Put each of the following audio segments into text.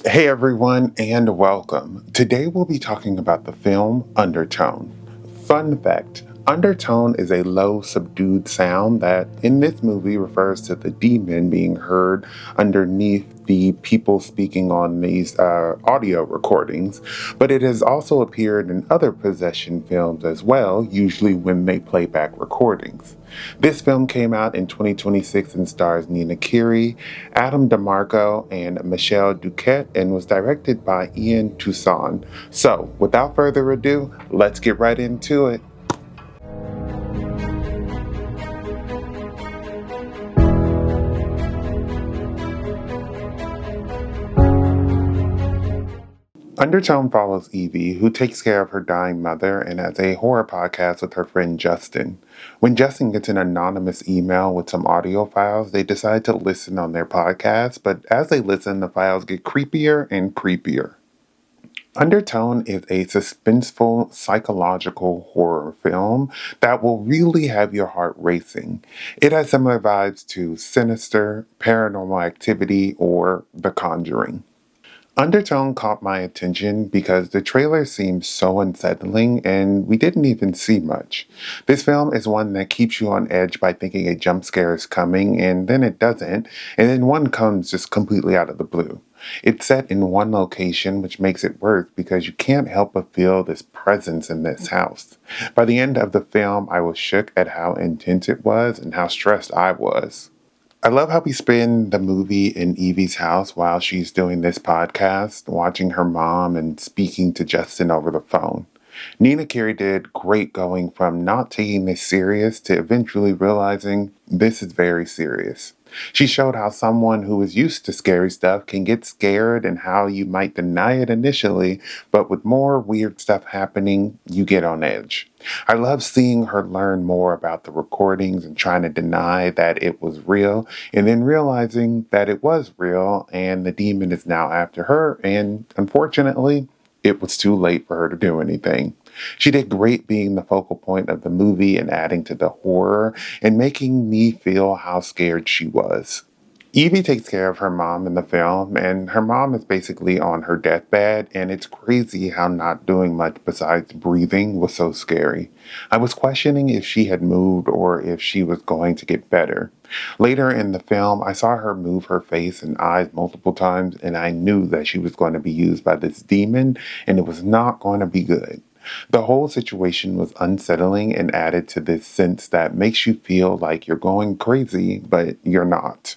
Hey everyone, and welcome. Today we'll be talking about the film Undertone. Fun fact: Undertone is a low, subdued sound that, in this movie, refers to the demon being heard underneath the people speaking on these audio recordings, but it has also appeared in other possession films as well, usually when they play back recordings. This film came out in 2026 and stars Nina Kiri, Adam DeMarco, and Michelle Duquette, and was directed by Ian Toussaint. So, without further ado, let's get right into it. Undertone follows Evie, who takes care of her dying mother and has a horror podcast with her friend Justin. When Justin gets an anonymous email with some audio files, they decide to listen on their podcast, but as they listen, the files get creepier and creepier. Undertone is a suspenseful psychological horror film that will really have your heart racing. It has similar vibes to Sinister, Paranormal Activity, or The Conjuring. Undertone caught my attention because the trailer seemed so unsettling and we didn't even see much. This film is one that keeps you on edge by thinking a jump scare is coming and then it doesn't, and then one comes just completely out of the blue. It's set in one location, which makes it worse because you can't help but feel this presence in this house. By the end of the film, I was shook at how intense it was and how stressed I was. I love how we spend the movie in Evie's house while she's doing this podcast, watching her mom and speaking to Justin over the phone. Nina Carey did great going from not taking this serious to eventually realizing this is very serious. She showed how someone who is used to scary stuff can get scared and how you might deny it initially, but with more weird stuff happening, you get on edge. I love seeing her learn more about the recordings and trying to deny that it was real, and then realizing that it was real and the demon is now after her, and unfortunately, it was too late for her to do anything. She did great being the focal point of the movie and adding to the horror and making me feel how scared she was. Evie takes care of her mom in the film, and her mom is basically on her deathbed, and it's crazy how not doing much besides breathing was so scary. I was questioning if she had moved or if she was going to get better. Later in the film, I saw her move her face and eyes multiple times, and I knew that she was going to be used by this demon, and it was not going to be good. The whole situation was unsettling and added to this sense that makes you feel like you're going crazy, but you're not.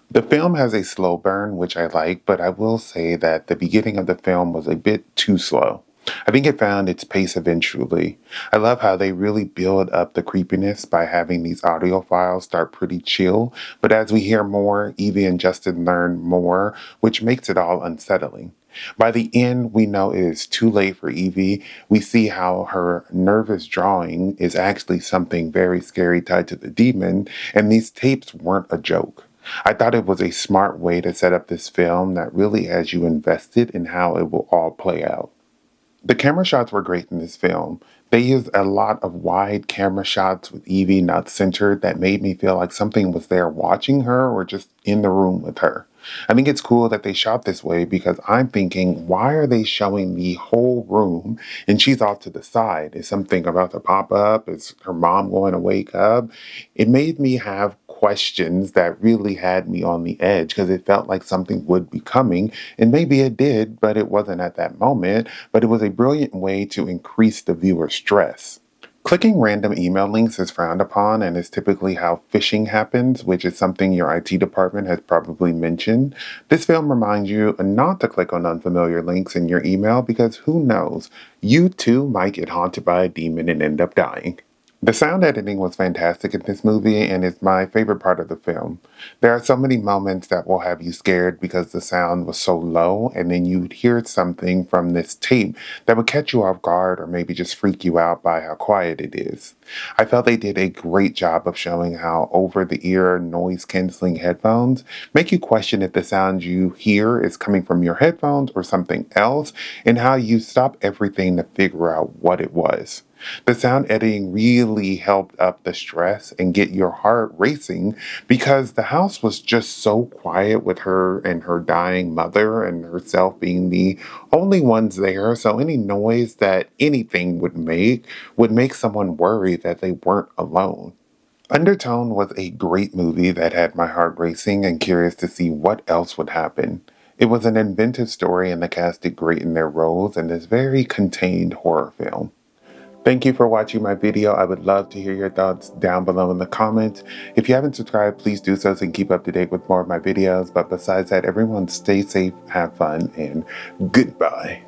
The film has a slow burn, which I like, but I will say that the beginning of the film was a bit too slow. I think it found its pace eventually. I love how they really build up the creepiness by having these audio files start pretty chill, but as we hear more, Evie and Justin learn more, which makes it all unsettling. By the end, we know it is too late for Evie. We see how her nervous drawing is actually something very scary tied to the demon, and these tapes weren't a joke. I thought it was a smart way to set up this film that really has you invested in how it will all play out. The camera shots were great in this film. They used a lot of wide camera shots with Evie not centered that made me feel like something was there watching her or just in the room with her. I think it's cool that they shot this way because I'm thinking, why are they showing the whole room and she's off to the side? Is something about to pop up? Is her mom going to wake up? It made me have questions that really had me on the edge because it felt like something would be coming, and maybe it did, but it wasn't at that moment. But it was a brilliant way to increase the viewer's stress. Clicking random email links is frowned upon and is typically how phishing happens, which is something your IT department has probably mentioned. This film reminds you not to click on unfamiliar links in your email because who knows, you too might get haunted by a demon and end up dying. The sound editing was fantastic in this movie and is my favorite part of the film. There are so many moments that will have you scared because the sound was so low, and then you'd hear something from this tape that would catch you off guard or maybe just freak you out by how quiet it is. I felt they did a great job of showing how over-the-ear noise-canceling headphones make you question if the sound you hear is coming from your headphones or something else, and how you stop everything to figure out what it was. The sound editing really helped up the stress and get your heart racing because the house was just so quiet with her and her dying mother and herself being the only ones there. So any noise that anything would make someone worry that they weren't alone. Undertone was a great movie that had my heart racing and curious to see what else would happen. It was an inventive story and the cast did great in their roles in this very contained horror film. Thank you for watching my video. I would love to hear your thoughts down below in the comments. If you haven't subscribed, please do so and keep up to date with more of my videos. But besides that, everyone stay safe, have fun, and goodbye.